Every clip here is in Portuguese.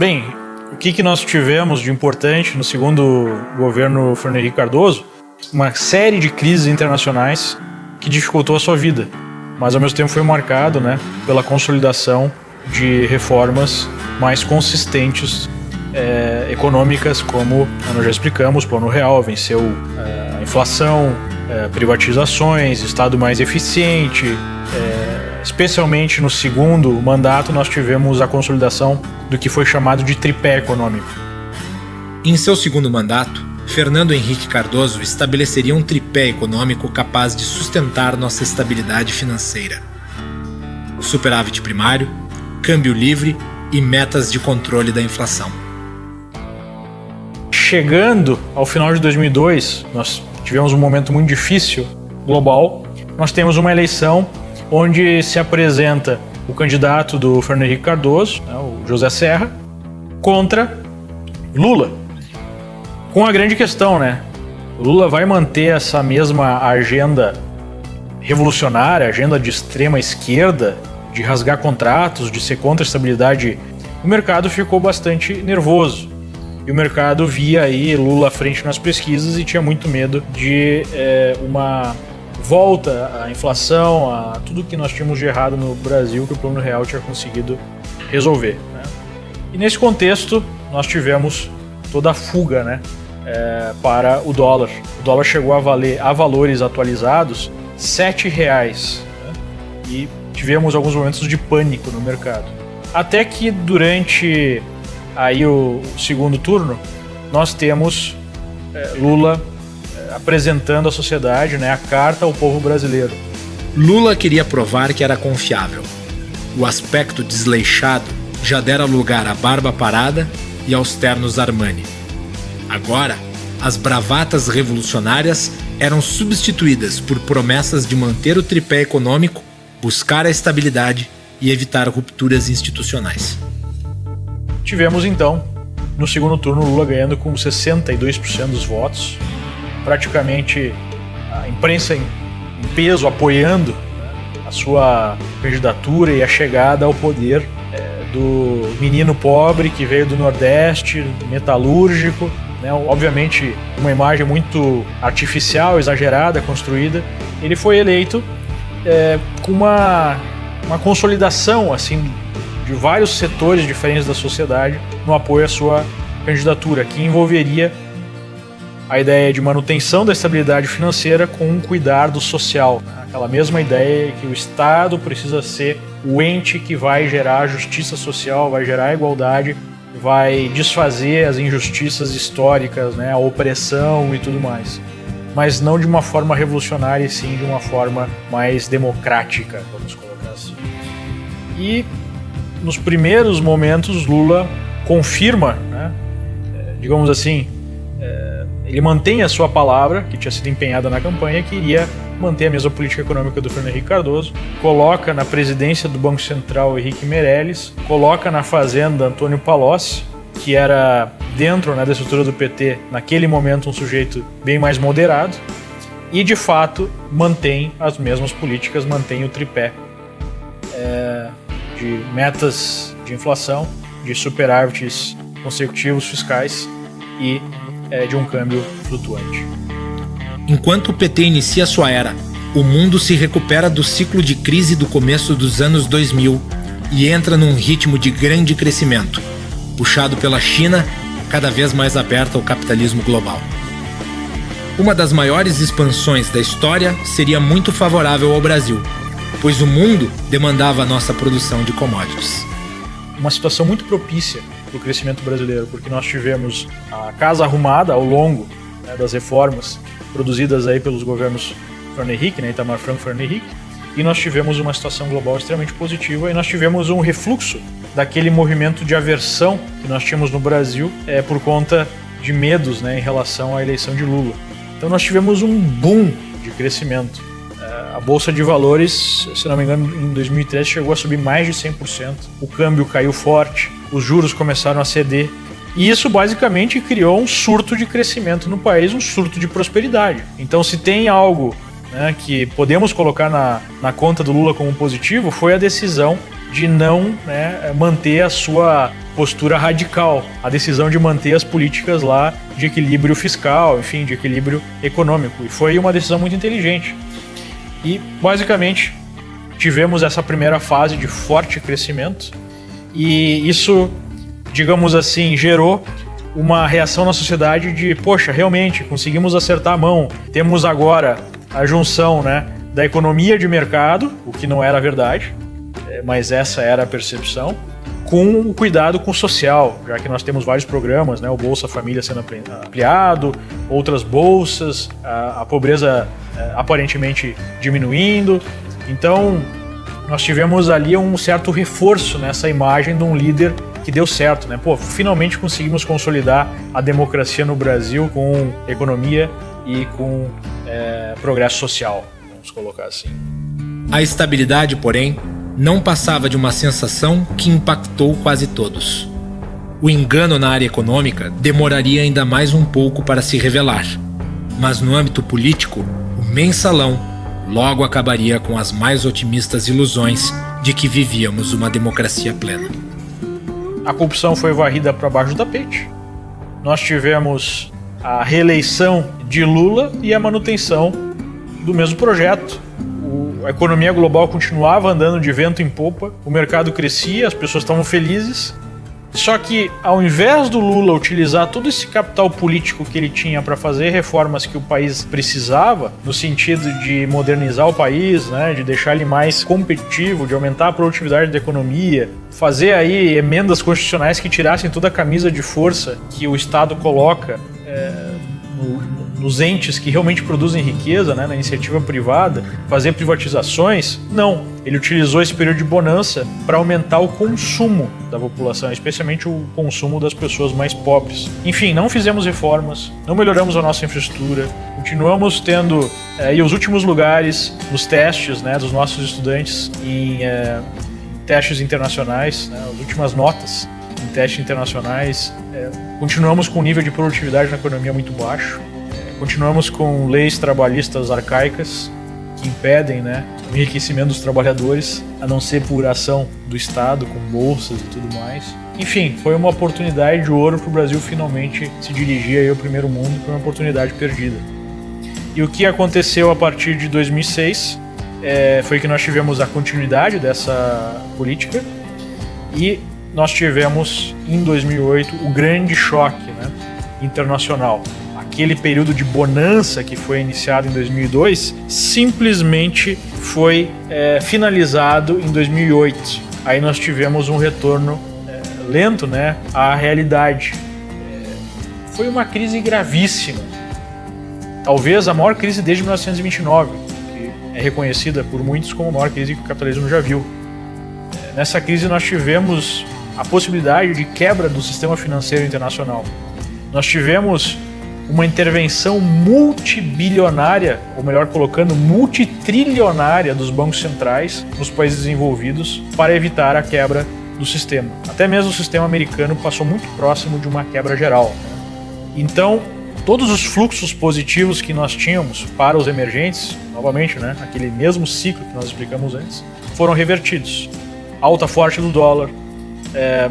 Bem, o que nós tivemos de importante no segundo governo Fernando Henrique Cardoso? Uma série de crises internacionais que dificultou a sua vida, mas ao mesmo tempo foi marcado, né, pela consolidação de reformas mais consistentes econômicas, como nós já explicamos, o Plano Real venceu a inflação, privatizações, Estado mais eficiente. Especialmente no segundo mandato, nós tivemos a consolidação do que foi chamado de tripé econômico. Em seu segundo mandato, Fernando Henrique Cardoso estabeleceria um tripé econômico capaz de sustentar nossa estabilidade financeira: superávit primário, câmbio livre e metas de controle da inflação. Chegando ao final de 2002, nós tivemos um momento muito difícil global. Nós temos uma eleição onde se apresenta o candidato do Fernando Henrique Cardoso, né, o José Serra, contra Lula. Com a grande questão, né? Lula vai manter essa mesma agenda revolucionária, agenda de extrema esquerda, de rasgar contratos, de ser contra a estabilidade. O mercado ficou bastante nervoso. E o mercado via aí Lula à frente nas pesquisas e tinha muito medo de uma volta à inflação, a tudo que nós tínhamos de errado no Brasil que o Plano Real tinha conseguido resolver, né? E nesse contexto nós tivemos toda a fuga, né, para o dólar. O dólar chegou a valer, a valores atualizados, R$ 7,00, né? E tivemos alguns momentos de pânico no mercado. Até que durante aí o segundo turno nós temos Lula apresentando à sociedade, né, a carta ao povo brasileiro. Lula queria provar que era confiável. O aspecto desleixado já dera lugar à barba parada e aos ternos Armani. Agora, as bravatas revolucionárias eram substituídas por promessas de manter o tripé econômico, buscar a estabilidade e evitar rupturas institucionais. Tivemos então, no segundo turno, Lula ganhando com 62% dos votos, praticamente a imprensa em peso apoiando, né, a sua candidatura e a chegada ao poder do menino pobre que veio do Nordeste, metalúrgico, né, obviamente uma imagem muito artificial, exagerada, construída. Ele foi eleito com uma consolidação assim, de vários setores diferentes da sociedade no apoio à sua candidatura, que envolveria a ideia de manutenção da estabilidade financeira com um cuidado social. Aquela mesma ideia que o Estado precisa ser o ente que vai gerar justiça social, vai gerar igualdade, vai desfazer as injustiças históricas, né, a opressão e tudo mais. Mas não de uma forma revolucionária, e sim de uma forma mais democrática, vamos colocar assim. E nos primeiros momentos Lula confirma, né, digamos assim, ele mantém a sua palavra, que tinha sido empenhada na campanha, que iria manter a mesma política econômica do Fernando Henrique Cardoso, coloca na presidência do Banco Central Henrique Meirelles, coloca na Fazenda Antônio Palocci, que era dentro, né, da estrutura do PT, naquele momento um sujeito bem mais moderado, e de fato mantém as mesmas políticas, mantém o tripé de metas de inflação, de superávites consecutivos fiscais e de um câmbio flutuante. Enquanto o PT inicia sua era, o mundo se recupera do ciclo de crise do começo dos anos 2000 e entra num ritmo de grande crescimento, puxado pela China, cada vez mais aberta ao capitalismo global. Uma das maiores expansões da história seria muito favorável ao Brasil, pois o mundo demandava a nossa produção de commodities. Uma situação muito propícia para o crescimento brasileiro, porque nós tivemos a casa arrumada ao longo, né, das reformas produzidas aí pelos governos Fernando Henrique, né, Itamar Franco e Fernando Henrique, e nós tivemos uma situação global extremamente positiva e nós tivemos um refluxo daquele movimento de aversão que nós tínhamos no Brasil por conta de medos, né, em relação à eleição de Lula. Então nós tivemos um boom de crescimento. A Bolsa de Valores, se não me engano, em 2013 chegou a subir mais de 100%. O câmbio caiu forte, os juros começaram a ceder. E isso basicamente criou um surto de crescimento no país, um surto de prosperidade. Então se tem algo, né, que podemos colocar na conta do Lula como positivo, foi a decisão de não, né, manter a sua postura radical, a decisão de manter as políticas lá de equilíbrio fiscal, enfim, de equilíbrio econômico. E foi uma decisão muito inteligente. E, basicamente, tivemos essa primeira fase de forte crescimento e isso, digamos assim, gerou uma reação na sociedade de, poxa, realmente, conseguimos acertar a mão. Temos agora a junção, né, da economia de mercado, o que não era verdade, mas essa era a percepção, com o cuidado com o social, já que nós temos vários programas, né, o Bolsa Família sendo ampliado, outras bolsas, a pobreza aparentemente diminuindo. Então, nós tivemos ali um certo reforço nessa imagem de um líder que deu certo, né? Pô, finalmente conseguimos consolidar a democracia no Brasil com economia e com progresso social, vamos colocar assim. A estabilidade, porém, não passava de uma sensação que impactou quase todos. O engano na área econômica demoraria ainda mais um pouco para se revelar, mas no âmbito político, o mensalão logo acabaria com as mais otimistas ilusões de que vivíamos uma democracia plena. A corrupção foi varrida para baixo do tapete. Nós tivemos a reeleição de Lula e a manutenção do mesmo projeto. A economia global continuava andando de vento em popa, o mercado crescia, as pessoas estavam felizes. Só que, ao invés do Lula utilizar todo esse capital político que ele tinha para fazer reformas que o país precisava, no sentido de modernizar o país, né, de deixar ele mais competitivo, de aumentar a produtividade da economia, fazer aí emendas constitucionais que tirassem toda a camisa de força que o Estado coloca nos entes que realmente produzem riqueza, né, na iniciativa privada, fazer privatizações, não. Ele utilizou esse período de bonança para aumentar o consumo da população, especialmente o consumo das pessoas mais pobres. Enfim, não fizemos reformas, não melhoramos a nossa infraestrutura, continuamos tendo os últimos lugares nos testes, né, dos nossos estudantes em testes internacionais, né, as últimas notas em testes internacionais. Continuamos com um nível de produtividade na economia muito baixo. Continuamos com leis trabalhistas arcaicas que impedem, né, o enriquecimento dos trabalhadores, a não ser por ação do Estado, com bolsas e tudo mais. Enfim, foi uma oportunidade de ouro para o Brasil finalmente se dirigir aí ao primeiro mundo, foi uma oportunidade perdida. E o que aconteceu a partir de 2006 foi que nós tivemos a continuidade dessa política e nós tivemos, em 2008, o grande choque, né, internacional. Aquele período de bonança que foi iniciado em 2002 simplesmente foi finalizado em 2008. Aí nós tivemos um retorno lento, né, à realidade. Foi uma crise gravíssima. Talvez a maior crise desde 1929, que é reconhecida por muitos como a maior crise que o capitalismo já viu. Nessa crise nós tivemos a possibilidade de quebra do sistema financeiro internacional. Nós tivemos uma intervenção multibilionária, ou melhor colocando, multitrilionária dos bancos centrais nos países desenvolvidos para evitar a quebra do sistema. Até mesmo o sistema americano passou muito próximo de uma quebra geral. Então, todos os fluxos positivos que nós tínhamos para os emergentes, novamente, né, aquele mesmo ciclo que nós explicamos antes, foram revertidos. Alta forte do dólar,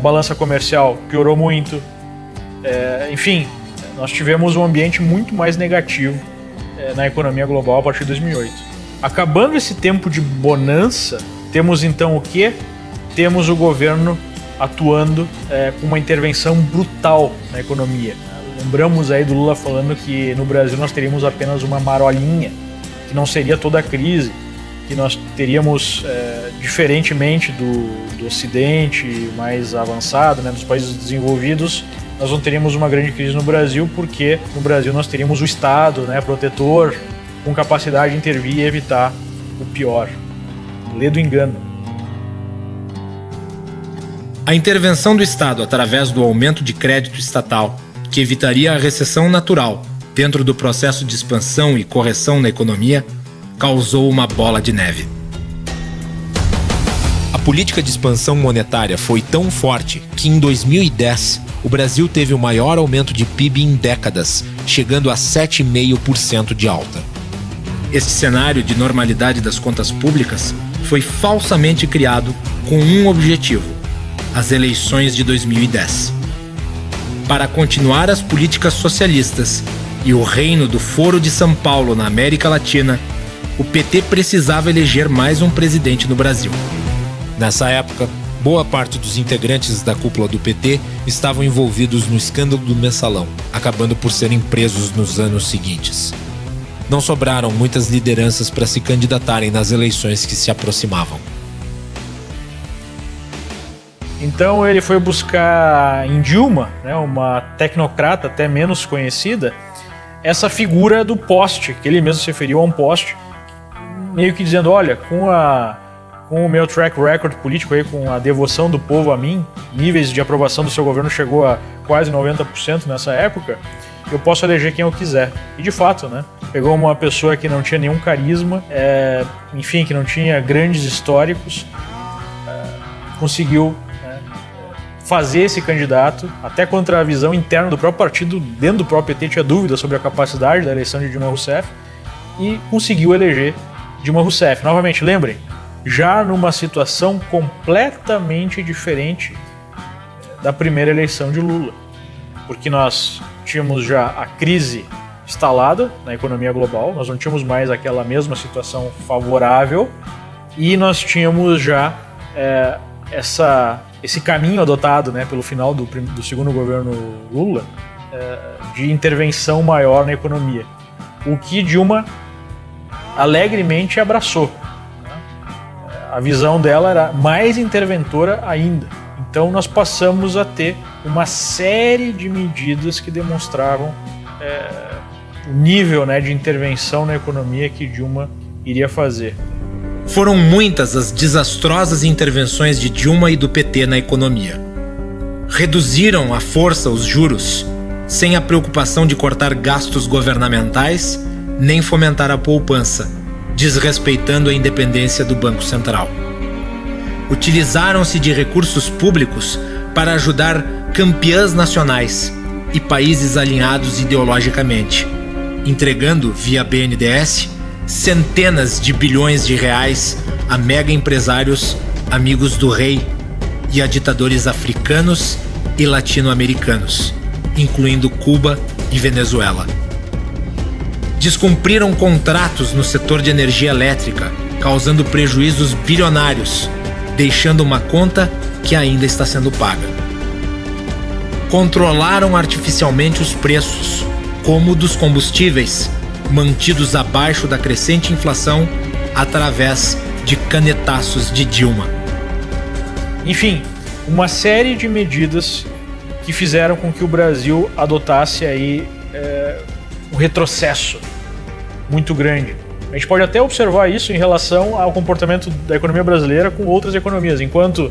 balança comercial piorou muito, enfim, nós tivemos um ambiente muito mais negativo na economia global a partir de 2008. Acabando esse tempo de bonança, temos então o quê? Temos o governo atuando com uma intervenção brutal na economia. Lembramos aí do Lula falando que no Brasil nós teríamos apenas uma marolinha, que não seria toda a crise, que nós teríamos, diferentemente do Ocidente mais avançado, né, dos países desenvolvidos, nós não teríamos uma grande crise no Brasil, porque no Brasil nós teríamos o Estado, né, protetor, com capacidade de intervir e evitar o pior. Lê do engano. A intervenção do Estado através do aumento de crédito estatal, que evitaria a recessão natural dentro do processo de expansão e correção na economia, causou uma bola de neve. A política de expansão monetária foi tão forte que em 2010 o Brasil teve o maior aumento de PIB em décadas, chegando a 7,5% de alta. Esse cenário de normalidade das contas públicas foi falsamente criado com um objetivo: as eleições de 2010. Para continuar as políticas socialistas e o reino do Foro de São Paulo na América Latina, o PT precisava eleger mais um presidente no Brasil. Nessa época, boa parte dos integrantes da cúpula do PT estavam envolvidos no escândalo do Mensalão, acabando por serem presos nos anos seguintes. Não sobraram muitas lideranças para se candidatarem nas eleições que se aproximavam. Então ele foi buscar em Dilma, né, uma tecnocrata até menos conhecida, essa figura do poste, que ele mesmo se referiu a um poste, meio que dizendo, olha, com o meu track record político, aí, com a devoção do povo a mim, níveis de aprovação do seu governo chegou a quase 90% nessa época, eu posso eleger quem eu quiser. E de fato, né? Pegou uma pessoa que não tinha nenhum carisma, enfim, que não tinha grandes históricos, conseguiu fazer esse candidato, até contra a visão interna do próprio partido, dentro do próprio PT tinha dúvida sobre a capacidade da eleição de Dilma Rousseff, e conseguiu eleger Dilma Rousseff. Novamente, lembrem, já numa situação completamente diferente da primeira eleição de Lula, porque nós tínhamos já a crise instalada na economia global, nós não tínhamos mais aquela mesma situação favorável, e nós tínhamos já esse caminho adotado, né, pelo final do segundo governo Lula, de intervenção maior na economia, o que Dilma alegremente abraçou. A visão dela era mais interventora ainda. Então nós passamos a ter uma série de medidas que demonstravam o nível, né, de intervenção na economia que Dilma iria fazer. Foram muitas as desastrosas intervenções de Dilma e do PT na economia. Reduziram à força os juros, sem a preocupação de cortar gastos governamentais, nem fomentar a poupança, desrespeitando a independência do Banco Central. Utilizaram-se de recursos públicos para ajudar campeãs nacionais e países alinhados ideologicamente, entregando, via BNDES, centenas de bilhões de reais a mega empresários amigos do rei e a ditadores africanos e latino-americanos, incluindo Cuba e Venezuela. Descumpriram contratos no setor de energia elétrica, causando prejuízos bilionários, deixando uma conta que ainda está sendo paga. Controlaram artificialmente os preços, como dos combustíveis, mantidos abaixo da crescente inflação através de canetaços de Dilma. Enfim, uma série de medidas que fizeram com que o Brasil adotasse aí um retrocesso muito grande. A gente pode até observar isso em relação ao comportamento da economia brasileira com outras economias. Enquanto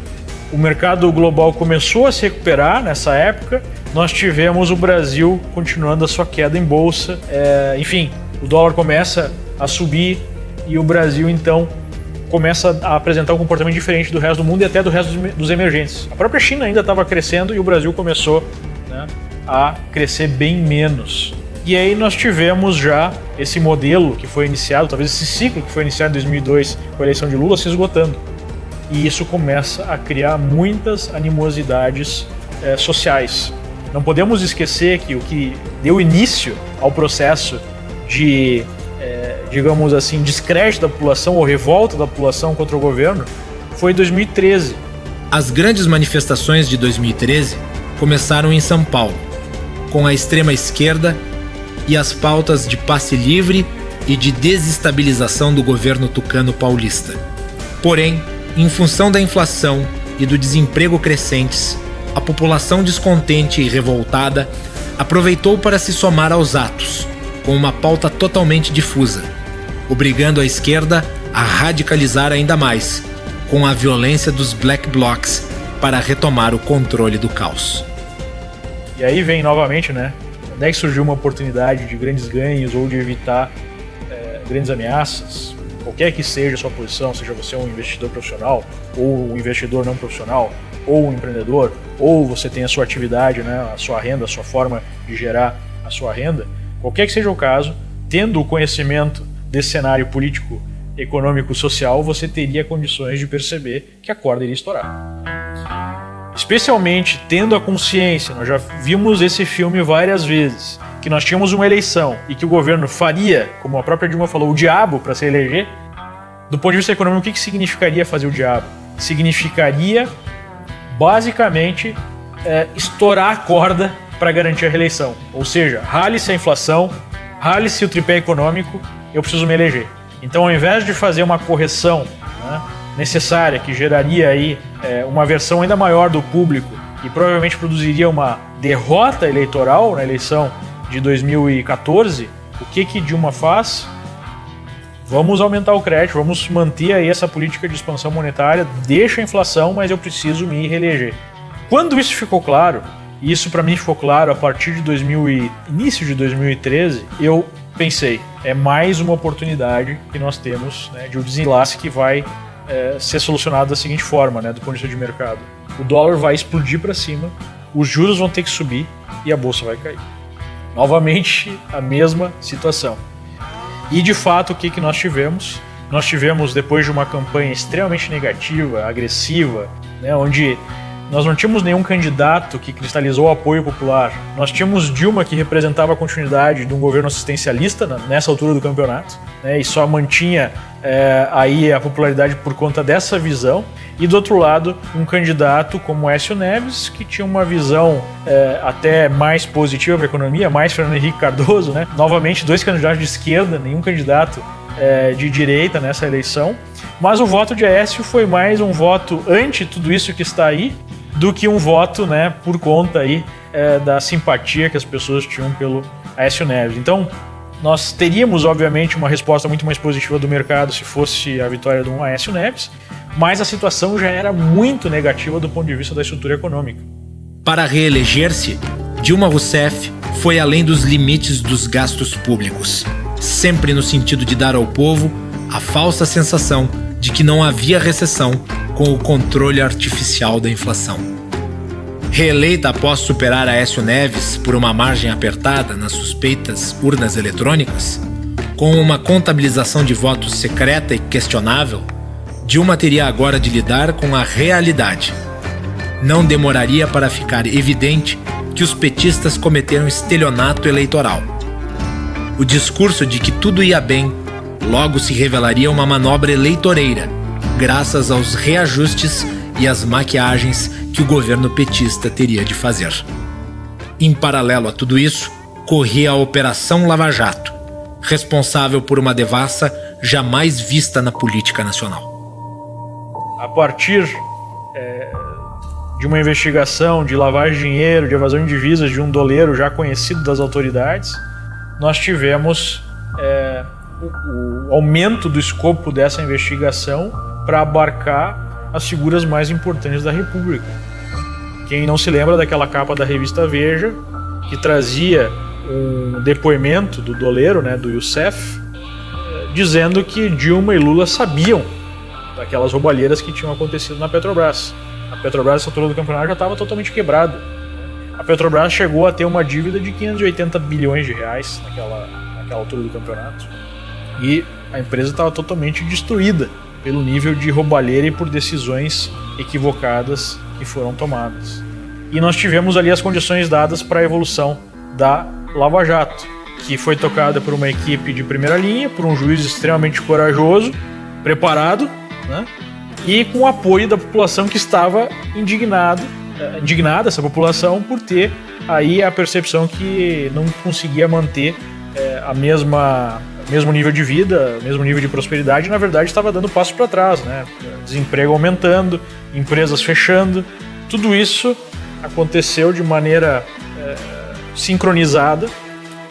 o mercado global começou a se recuperar nessa época, nós tivemos o Brasil continuando a sua queda em bolsa. Enfim, o dólar começa a subir e o Brasil, então, começa a apresentar um comportamento diferente do resto do mundo e até do resto dos emergentes. A própria China ainda estava crescendo e o Brasil começou, né, a crescer bem menos. E aí nós tivemos já esse modelo que foi iniciado, talvez esse ciclo que foi iniciado em 2002 com a eleição de Lula se esgotando. E isso começa a criar muitas animosidades sociais. Não podemos esquecer que o que deu início ao processo de, digamos assim, descrédito da população ou revolta da população contra o governo foi em 2013. As grandes manifestações de 2013 começaram em São Paulo, com a extrema-esquerda e as pautas de passe livre e de desestabilização do governo tucano paulista. Porém, em função da inflação e do desemprego crescentes, a população descontente e revoltada aproveitou para se somar aos atos, com uma pauta totalmente difusa, obrigando a esquerda a radicalizar ainda mais, com a violência dos black blocs para retomar o controle do caos. E aí vem novamente, né? Onde é que surgiu uma oportunidade de grandes ganhos ou de evitar grandes ameaças? Qualquer que seja a sua posição, seja você um investidor profissional, ou um investidor não profissional, ou um empreendedor, ou você tem a sua atividade, né, a sua renda, a sua forma de gerar a sua renda, qualquer que seja o caso, tendo o conhecimento desse cenário político econômico-social, você teria condições de perceber que a corda iria estourar. Especialmente tendo a consciência, nós já vimos esse filme várias vezes, que nós tínhamos uma eleição e que o governo faria, como a própria Dilma falou, o diabo para se eleger. Do ponto de vista econômico, o que significaria fazer o diabo? Significaria, basicamente, estourar a corda para garantir a reeleição. Ou seja, rale-se a inflação, rale-se o tripé econômico, eu preciso me eleger. Então, ao invés de fazer uma correção, né, necessária, que geraria aí uma aversão ainda maior do público e provavelmente produziria uma derrota eleitoral na eleição de 2014, o que Dilma faz? Vamos aumentar o crédito, vamos manter aí essa política de expansão monetária, deixa a inflação, mas eu preciso me reeleger. Quando isso ficou claro, e isso para mim ficou claro a partir de início de 2013, eu pensei, é mais uma oportunidade que nós temos, né, de um desenlace que vai ser solucionado da seguinte forma, né, do ponto de vista de mercado. O dólar vai explodir para cima, os juros vão ter que subir e a bolsa vai cair. Novamente, a mesma situação. E de fato, o que nós tivemos? Nós tivemos, depois de uma campanha extremamente negativa, agressiva, né, onde nós não tínhamos nenhum candidato que cristalizou o apoio popular. Nós tínhamos Dilma, que representava a continuidade de um governo assistencialista nessa altura do campeonato, né, e só mantinha aí a popularidade por conta dessa visão. E do outro lado, um candidato como Aécio Neves, que tinha uma visão até mais positiva para a economia, mais Fernando Henrique Cardoso, né? Novamente, dois candidatos de esquerda, nenhum candidato de direita nessa eleição. Mas o voto de Aécio foi mais um voto anti tudo isso que está aí, do que um voto, né, por conta aí da simpatia que as pessoas tinham pelo Aécio Neves. Então, nós teríamos, obviamente, uma resposta muito mais positiva do mercado se fosse a vitória do Aécio Neves, mas a situação já era muito negativa do ponto de vista da estrutura econômica. Para reeleger-se, Dilma Rousseff foi além dos limites dos gastos públicos, sempre no sentido de dar ao povo a falsa sensação de que não havia recessão com o controle artificial da inflação. Reeleita após superar Aécio Neves por uma margem apertada nas suspeitas urnas eletrônicas, com uma contabilização de votos secreta e questionável, Dilma teria agora de lidar com a realidade. Não demoraria para ficar evidente que os petistas cometeram estelionato eleitoral. O discurso de que tudo ia bem logo se revelaria uma manobra eleitoreira, graças aos reajustes e às maquiagens que o governo petista teria de fazer. Em paralelo a tudo isso, corria a Operação Lava Jato, responsável por uma devassa jamais vista na política nacional. A partir de uma investigação de lavagem de dinheiro, de evasão de divisas de um doleiro já conhecido das autoridades, nós tivemos o aumento do escopo dessa investigação para abarcar as figuras mais importantes da República. Quem não se lembra daquela capa da revista Veja, que trazia um depoimento do doleiro, né, do Youssef, dizendo que Dilma e Lula sabiam daquelas roubalheiras que tinham acontecido na Petrobras. A Petrobras, nessa altura do campeonato, já estava totalmente quebrada. A Petrobras chegou a ter uma dívida de 580 bilhões de reais naquela altura do campeonato. E a empresa estava totalmente destruída pelo nível de roubalheira e por decisões equivocadas que foram tomadas. E nós tivemos ali as condições dadas para a evolução da Lava Jato, que foi tocada por uma equipe de primeira linha, por um juiz extremamente corajoso, preparado, né? E com o apoio da população que estava indignada, essa população, por ter aí a percepção que não conseguia manter mesmo nível de vida, mesmo nível de prosperidade, e na verdade estava dando passos para trás, né? Desemprego aumentando, empresas fechando, tudo isso aconteceu de maneira sincronizada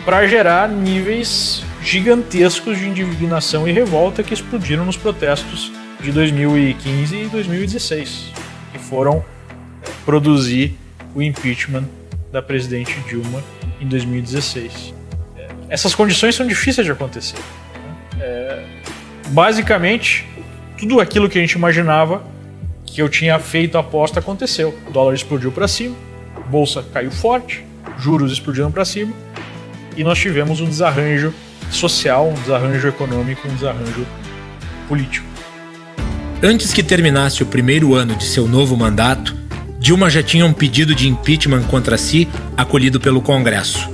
para gerar níveis gigantescos de indignação e revolta que explodiram nos protestos de 2015 e 2016, que foram produzir o impeachment da presidente Dilma em 2016. Essas condições são difíceis de acontecer. Basicamente, tudo aquilo que a gente imaginava que eu tinha feito a aposta aconteceu. O dólar explodiu para cima, a bolsa caiu forte, juros explodiram para cima e nós tivemos um desarranjo social, um desarranjo econômico, um desarranjo político. Antes que terminasse o primeiro ano de seu novo mandato, Dilma já tinha um pedido de impeachment contra si acolhido pelo Congresso.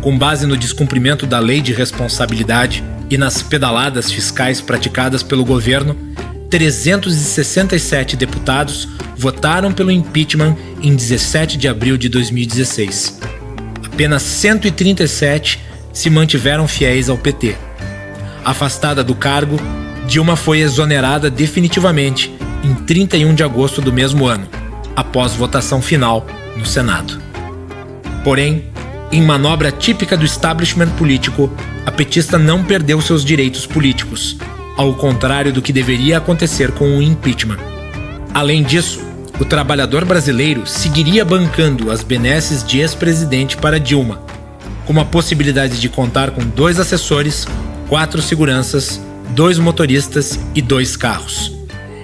Com base no descumprimento da lei de responsabilidade e nas pedaladas fiscais praticadas pelo governo, 367 deputados votaram pelo impeachment em 17 de abril de 2016. Apenas 137 se mantiveram fiéis ao PT. Afastada do cargo, Dilma foi exonerada definitivamente em 31 de agosto do mesmo ano, após votação final no Senado. Porém, em manobra típica do establishment político, a petista não perdeu seus direitos políticos, ao contrário do que deveria acontecer com o impeachment. Além disso, o trabalhador brasileiro seguiria bancando as benesses de ex-presidente para Dilma, com a possibilidade de contar com 2 assessores, 4 seguranças, 2 motoristas e 2 carros.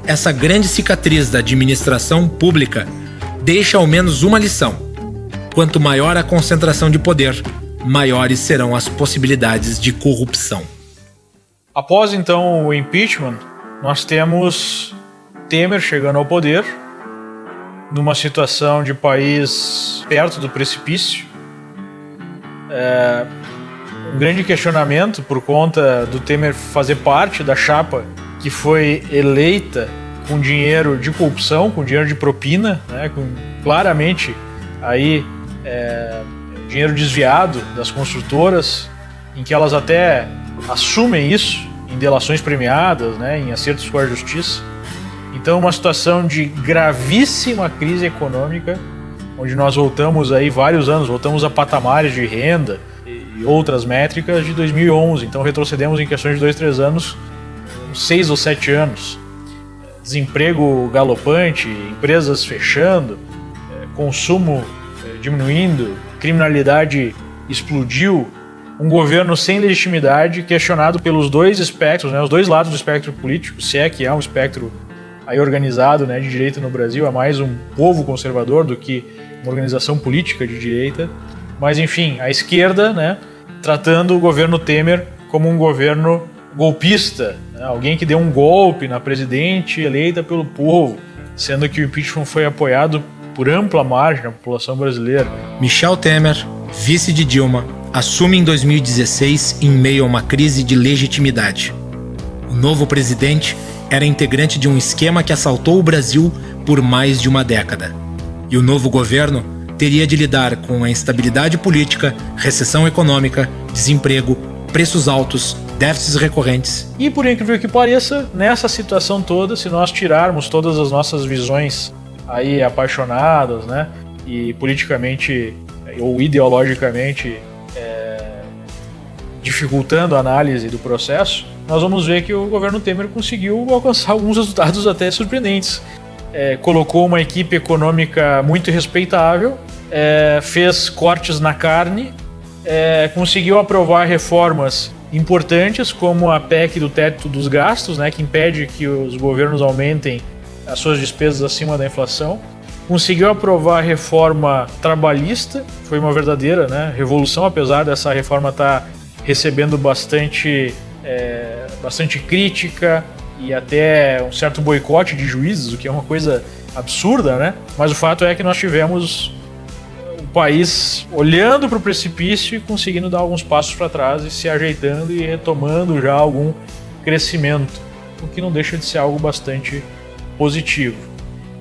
Essa grande cicatriz da administração pública deixa ao menos uma lição: quanto maior a concentração de poder, maiores serão as possibilidades de corrupção. Após então o impeachment, nós temos Temer chegando ao poder, numa situação de país perto do precipício. Um grande questionamento por conta do Temer fazer parte da chapa que foi eleita com dinheiro de corrupção, com dinheiro de propina, né, com claramente aí dinheiro desviado das construtoras, em que elas até assumem isso em delações premiadas, né, em acertos com a justiça. Então, uma situação de gravíssima crise econômica, onde nós voltamos aí vários anos, voltamos a patamares de renda e outras métricas de 2011. Então, retrocedemos em questões de 2, 3 anos, 6 ou 7 anos. Desemprego galopante, empresas fechando, consumo diminuindo, criminalidade explodiu, um governo sem legitimidade, questionado pelos 2 espectros, né, os 2 lados do espectro político, se é que há um espectro aí organizado, né, de direita no Brasil, é mais um povo conservador do que uma organização política de direita. Mas enfim, a esquerda, né, tratando o governo Temer como um governo golpista, né, alguém que deu um golpe na presidente eleita pelo povo, sendo que o impeachment foi apoiado por ampla margem na população brasileira. Michel Temer, vice de Dilma, assume em 2016 em meio a uma crise de legitimidade. O novo presidente era integrante de um esquema que assaltou o Brasil por mais de uma década. E o novo governo teria de lidar com a instabilidade política, recessão econômica, desemprego, preços altos, déficits recorrentes. E por incrível que pareça, nessa situação toda, se nós tirarmos todas as nossas visões aí apaixonadas, né, e politicamente ou ideologicamente dificultando a análise do processo, nós vamos ver que o governo Temer conseguiu alcançar alguns resultados até surpreendentes. Colocou uma equipe econômica muito respeitável, fez cortes na carne, conseguiu aprovar reformas importantes como a PEC do teto dos gastos, né, que impede que os governos aumentem as suas despesas acima da inflação. Conseguiu aprovar a reforma trabalhista, foi uma verdadeira, né, revolução, apesar dessa reforma estar recebendo bastante crítica e até um certo boicote de juízes, o que é uma coisa absurda, né? Mas o fato é que nós tivemos o país olhando para o precipício e conseguindo dar alguns passos para trás e se ajeitando e retomando já algum crescimento, o que não deixa de ser algo bastante positivo.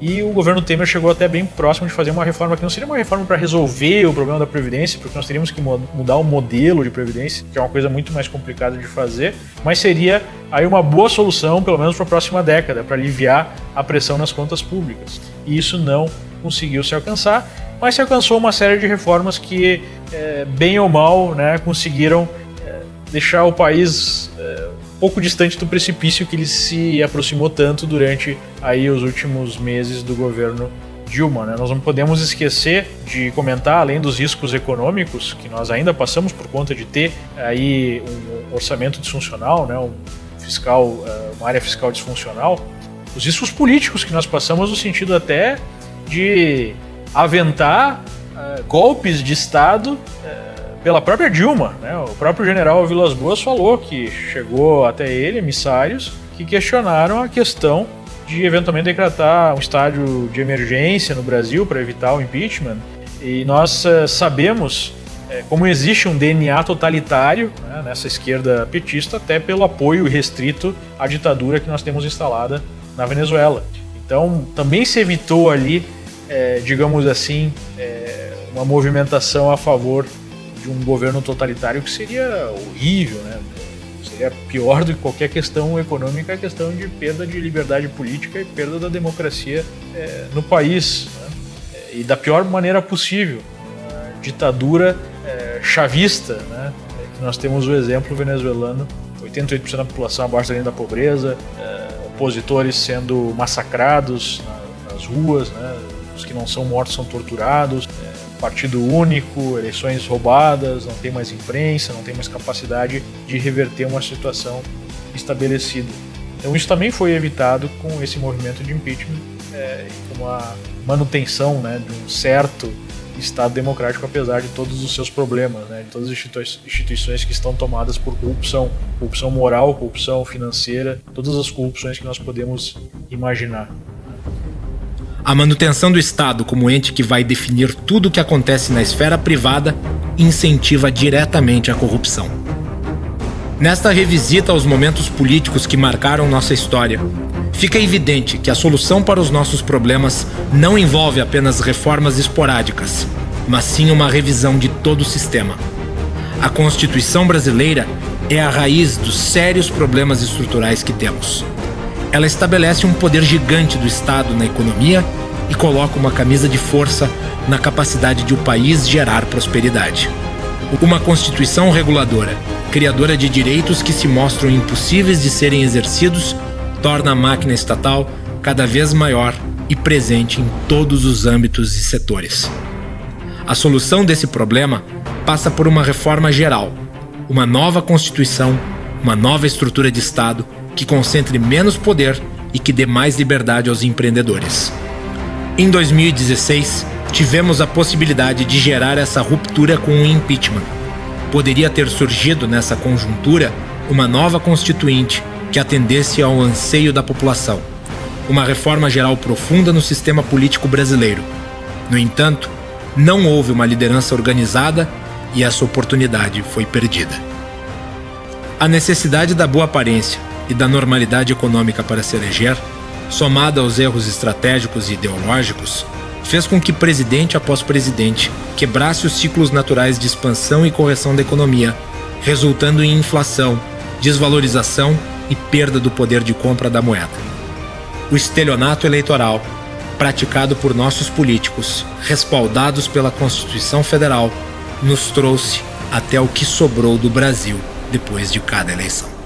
E o governo Temer chegou até bem próximo de fazer uma reforma que não seria uma reforma para resolver o problema da Previdência, porque nós teríamos que mudar o modelo de Previdência, que é uma coisa muito mais complicada de fazer, mas seria aí uma boa solução, pelo menos para a próxima década, para aliviar a pressão nas contas públicas. E isso não conseguiu se alcançar, mas se alcançou uma série de reformas que, bem ou mal, né, conseguiram deixar o país pouco distante do precipício que ele se aproximou tanto durante aí os últimos meses do governo Dilma, né? Nós não podemos esquecer de comentar, além dos riscos econômicos que nós ainda passamos por conta de ter aí um orçamento disfuncional, né? Uma área fiscal disfuncional, os riscos políticos que nós passamos no sentido até de aventar golpes de Estado pela própria Dilma, né? O próprio general Vilas Boas falou que chegou até ele emissários que questionaram a questão de eventualmente decretar um estado de emergência no Brasil para evitar o impeachment. E nós sabemos como existe um DNA totalitário, né, nessa esquerda petista, até pelo apoio irrestrito à ditadura que nós temos instalada na Venezuela. Então também se evitou ali, digamos assim, uma movimentação a favor de um governo totalitário que seria horrível, né? Seria pior do que qualquer questão econômica, a questão de perda de liberdade política e perda da democracia no país, né? E da pior maneira possível, a ditadura chavista, né? Que nós temos o exemplo venezuelano, 88% da população abaixo da linha da pobreza, opositores sendo massacrados nas ruas, né? Os que não são mortos são torturados, partido único, eleições roubadas, não tem mais imprensa, não tem mais capacidade de reverter uma situação estabelecida. Então isso também foi evitado com esse movimento de impeachment e com a manutenção, né, de um certo Estado democrático, apesar de todos os seus problemas, né, de todas as instituições que estão tomadas por corrupção moral, corrupção financeira, todas as corrupções que nós podemos imaginar. A manutenção do Estado como ente que vai definir tudo o que acontece na esfera privada incentiva diretamente a corrupção. Nesta revisita aos momentos políticos que marcaram nossa história, fica evidente que a solução para os nossos problemas não envolve apenas reformas esporádicas, mas sim uma revisão de todo o sistema. A Constituição brasileira é a raiz dos sérios problemas estruturais que temos. Ela estabelece um poder gigante do Estado na economia e coloca uma camisa de força na capacidade de o país gerar prosperidade. Uma Constituição reguladora, criadora de direitos que se mostram impossíveis de serem exercidos, torna a máquina estatal cada vez maior e presente em todos os âmbitos e setores. A solução desse problema passa por uma reforma geral, uma nova Constituição, uma nova estrutura de Estado que concentre menos poder e que dê mais liberdade aos empreendedores. Em 2016, tivemos a possibilidade de gerar essa ruptura com o impeachment. Poderia ter surgido nessa conjuntura uma nova Constituinte que atendesse ao anseio da população, uma reforma geral profunda no sistema político brasileiro. No entanto, não houve uma liderança organizada e essa oportunidade foi perdida. A necessidade da boa aparência e da normalidade econômica para se eleger, somada aos erros estratégicos e ideológicos, fez com que presidente após presidente quebrasse os ciclos naturais de expansão e correção da economia, resultando em inflação, desvalorização e perda do poder de compra da moeda. O estelionato eleitoral, praticado por nossos políticos, respaldados pela Constituição Federal, nos trouxe até o que sobrou do Brasil depois de cada eleição.